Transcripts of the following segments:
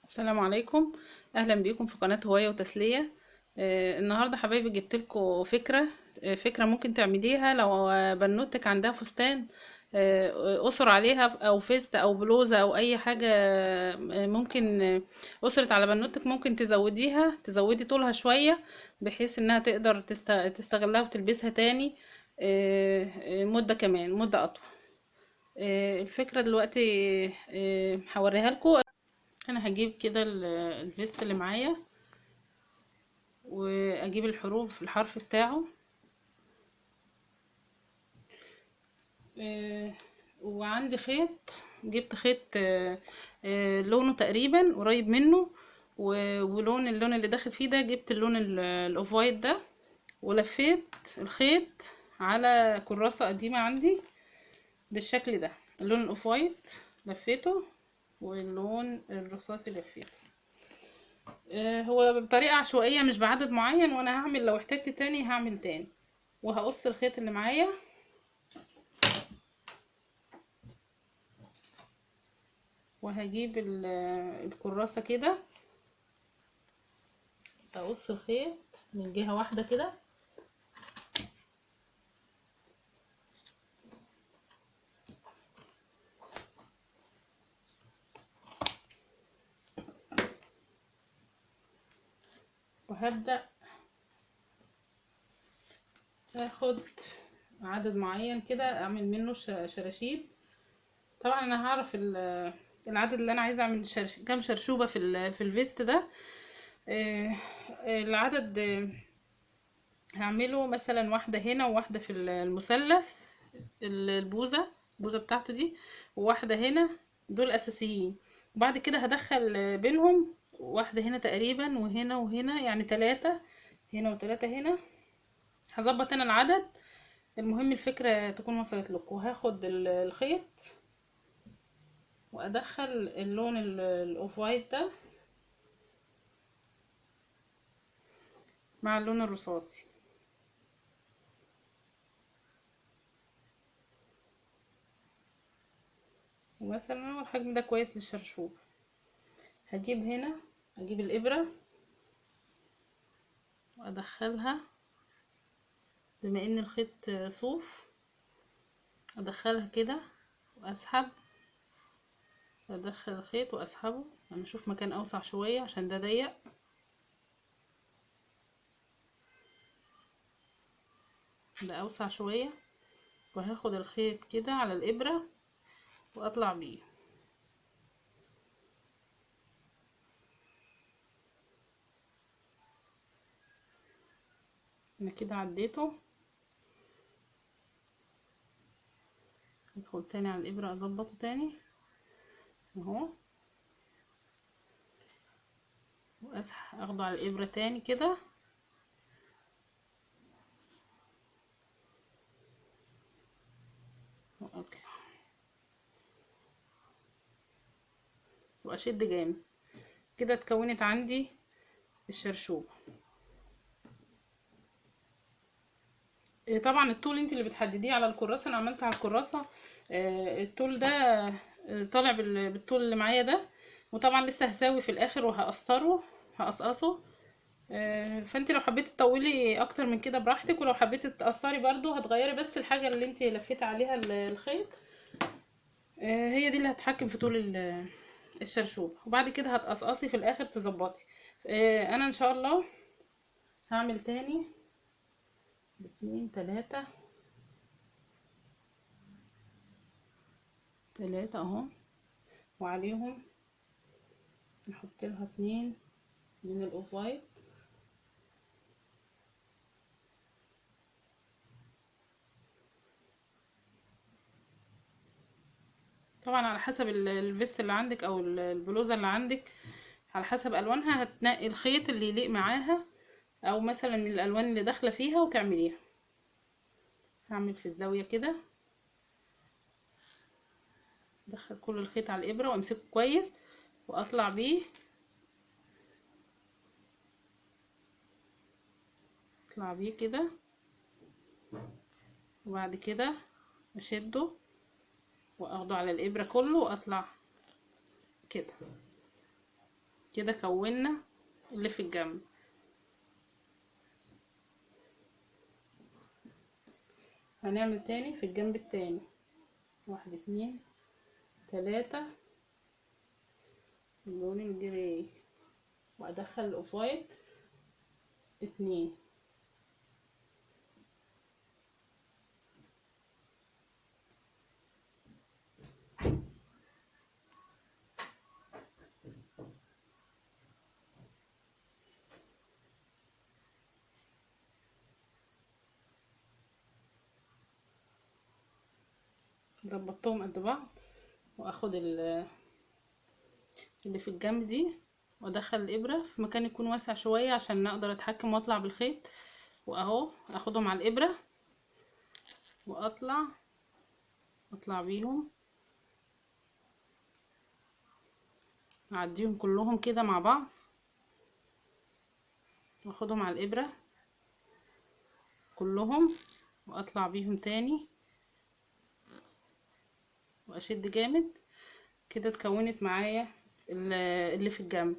السلام عليكم. اهلا بيكم في قناة هواية وتسلية. النهاردة حبايبي جبت لكم فكرة ممكن تعمليها لو بنوتك عندها فستان. قصر عليها او فيست او بلوزة او اي حاجة. ممكن قصرت على بنوتك، ممكن تزودي طولها شوية بحيث انها تقدر تستغلها وتلبسها تاني مدة كمان مدة اطول. الفكرة دلوقتي هوريها لكم. انا هجيب كده الفيست اللي معايا، واجيب الحرف بتاعه. آه، وعندي خيط، جبت خيط لونه تقريبا قريب منه، اللون اللي داخل فيه ده جبت اللون الاوف وايت ده، ولفيت الخيط على كراسة قديمة عندي بالشكل ده. اللون الاوف وايت لفيته، واللون الرصاصي لفيته. هو بطريقة عشوائية مش بعدد معين، وانا هعمل لو احتجت تاني هعمل تاني. وهقص الخيط اللي معايا، وهجيب الكراسة كده، اقص الخيط من جهة واحدة كده، وهبدأ اخد عدد معين كده اعمل منه شراشيب. طبعا انا هعرف العدد اللي انا عايزه اعمل كام شرشوبة في الفيست ده. آه، العدد هعمله مثلا واحدة هنا وواحدة في المثلث، البوزة بتاعته دي، وواحدة هنا. دول أساسيين. وبعد كده هدخل بينهم واحدة هنا تقريبا، وهنا وهنا، يعني 3 هنا و3 هنا. هظبط انا العدد. المهم الفكرة تكون وصلت لكم. وهاخد الخيط وادخل اللون الاوف وايت ده مع اللون الرصاصي، ومثلا هو الحجم ده كويس للشرشوب. هجيب الابرة وادخلها، بما ان الخيط صوف، ادخلها كده واسحب. ادخل الخيط واسحبه. انا اشوف مكان اوسع شوية عشان ده ضيق. ده اوسع شوية. وهاخد الخيط كده على الابرة واطلع بيه. انا كده عديته. ادخل تاني على الابرة اظبطه تاني اهو، اخده على الابرة تاني كده واطلع واشد جامد. كده اتكونت عندي الشرشوب. طبعا الطول انت اللي بتحدديه على الكراسة. انا عملت على الكراسة الطول ده طالع بالطول اللي معايا ده. وطبعا لسه هساوي في الاخر هقصقصه. فانت لو حبيتي تطولي اكتر من كده براحتك، ولو حبيتي تقصري برضو هتغيري بس الحاجة اللي انت لفيتي عليها الخيط. هي دي اللي هتحكم في طول الشرشوب. وبعد كده هتقصقصي في الاخر تظبطي. انا ان شاء الله هعمل تاني 2 3 اهو، وعليهم نحط لها 2 من الاوف وايت. طبعا على حسب الفيست اللي عندك او البلوزه اللي عندك، على حسب الوانها هتنقي الخيط اللي يليق معاها، او مثلا من الالوان اللي داخله فيها وتعمليها. هعمل في الزاويه كده، ادخل كل الخيط على الابره وامسكه كويس واطلع بيه. اطلع بيه كده، وبعد كده اشده واخده على الابره كله واطلع كده. كده كونا اللي في الجنب. هنعمل تاني في الجنب التاني، 1 2 3 اللون الجراي، وادخل الاوف وايت 2. ظبطتهم قد بعض، واخد اللي في الجنب دي وادخل الابره في مكان يكون واسع شويه عشان اقدر اتحكم واطلع بالخيط. واهو اخدهم على الابره واطلع بيهم، اعديهم كلهم كده مع بعض، واخدهم على الابره كلهم واطلع بيهم تاني واشد جامد كده. اتكونت معايا اللي في الجنب.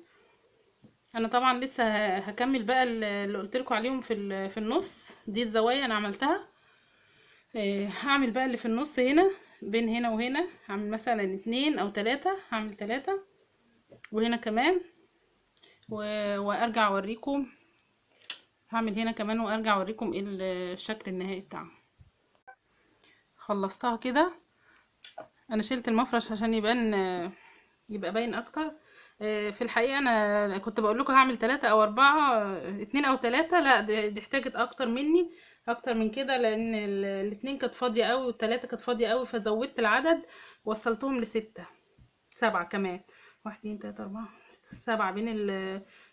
انا طبعا لسه هكمل بقى اللي قلت لكم عليهم في النص. دي الزوايا انا عملتها. هعمل بقى اللي في النص هنا، بين هنا وهنا هعمل مثلا 2 أو 3، هعمل 3 وهنا كمان وارجع اوريكم. هعمل هنا كمان وارجع اوريكم ايه الشكل النهائي بتاعها. خلصتها كده. انا شلت المفرش عشان يبقى باين اكتر. في الحقيقة انا كنت بقول لكم هعمل 3 أو 4، 2 أو 3، لا دي احتاجت اكتر مني، اكتر من كده، لان الاتنين كانت فاضية قوي والتلاتة كانت فاضية قوي، فزودت العدد وصلتهم ل6 7 كمان. 1 2 3 4 5 7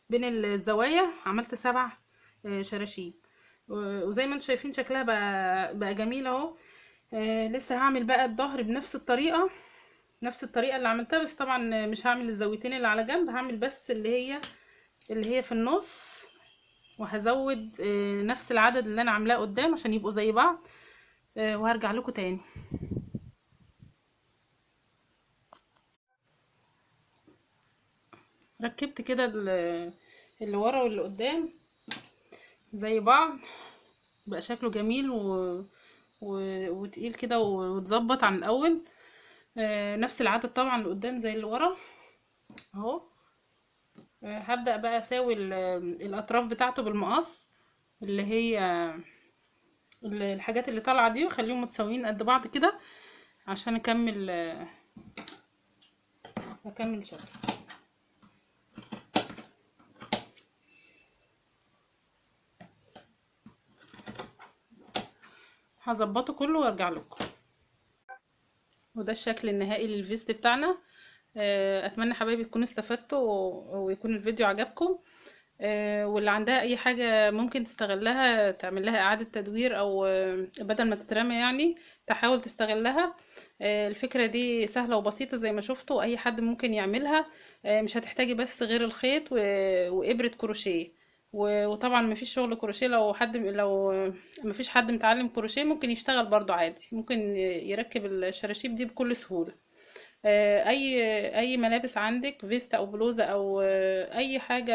بين الزوايا عملت 7 شراشيب. وزي ما انتم شايفين شكلها بقى جميل اهو. لسه هعمل بقى الظهر بنفس الطريقة، نفس الطريقة اللي عملتها، بس طبعا مش هعمل الزاويتين اللي على جنب، هعمل بس اللي هي في النص، وهزود نفس العدد اللي انا عاملاه قدام عشان يبقوا زي بعض. وهرجع لكم تاني. ركبت كده اللي ورا واللي قدام زي بعض، بقى شكله جميل وتقيل كده وتظبط عن الاول. نفس العدد طبعا اللي قدام زي اللي ورا اهو. هبدأ بقى اساوي الاطراف بتاعته بالمقص، اللي هي الحاجات اللي طالعه دي، وخليهم متساويين قد بعض كده عشان اكمل شغل. هظبطه كله وارجع لكم. وده الشكل النهائي للفيست بتاعنا. اتمنى حبايبي تكونوا استفدتوا ويكون الفيديو عجبكم. واللي عندها اي حاجة ممكن تستغلها، تعمل لها اعادة تدوير، او بدل ما تترمى يعني تحاول تستغلها. الفكرة دي سهلة وبسيطة زي ما شفتوا، اي حد ممكن يعملها. مش هتحتاجي بس غير الخيط وابرة كروشيه. وطبعا مفيش شغل كروشيه لو مفيش حد متعلم كروشيه ممكن يشتغل برضو عادي، ممكن يركب الشراشيب دي بكل سهولة. اي ملابس عندك، فيست او بلوزة او اي حاجة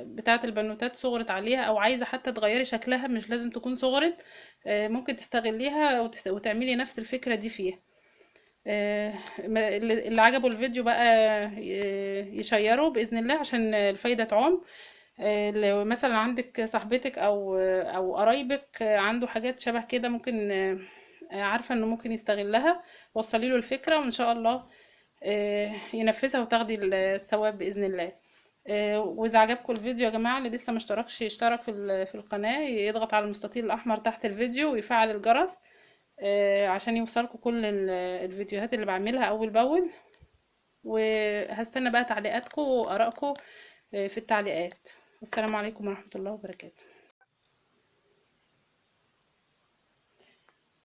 بتاعه البنوتات صغرت عليها، او عايزة حتى تغيري شكلها مش لازم تكون صغرت، ممكن تستغليها وتعملي نفس الفكرة دي فيها. اللي عجبه الفيديو بقى يشيره بإذن الله عشان الفايدة تعم. لو مثلا عندك صاحبتك او قرايبك عنده حاجات شبه كده، ممكن عارفة انه ممكن يستغلها، وصلي له الفكرة وان شاء الله ينفذها وتاخدي الثواب بإذن الله. واذا عجبكم الفيديو يا جماعة، اللي لسه مشتركش يشترك في القناة، يضغط على المستطيل الأحمر تحت الفيديو ويفعل الجرس عشان يوصلكم كل الفيديوهات اللي بعملها أول بأول. وهستنى بقى تعليقاتكم وآرائكم في التعليقات. والسلام عليكم ورحمة الله وبركاته.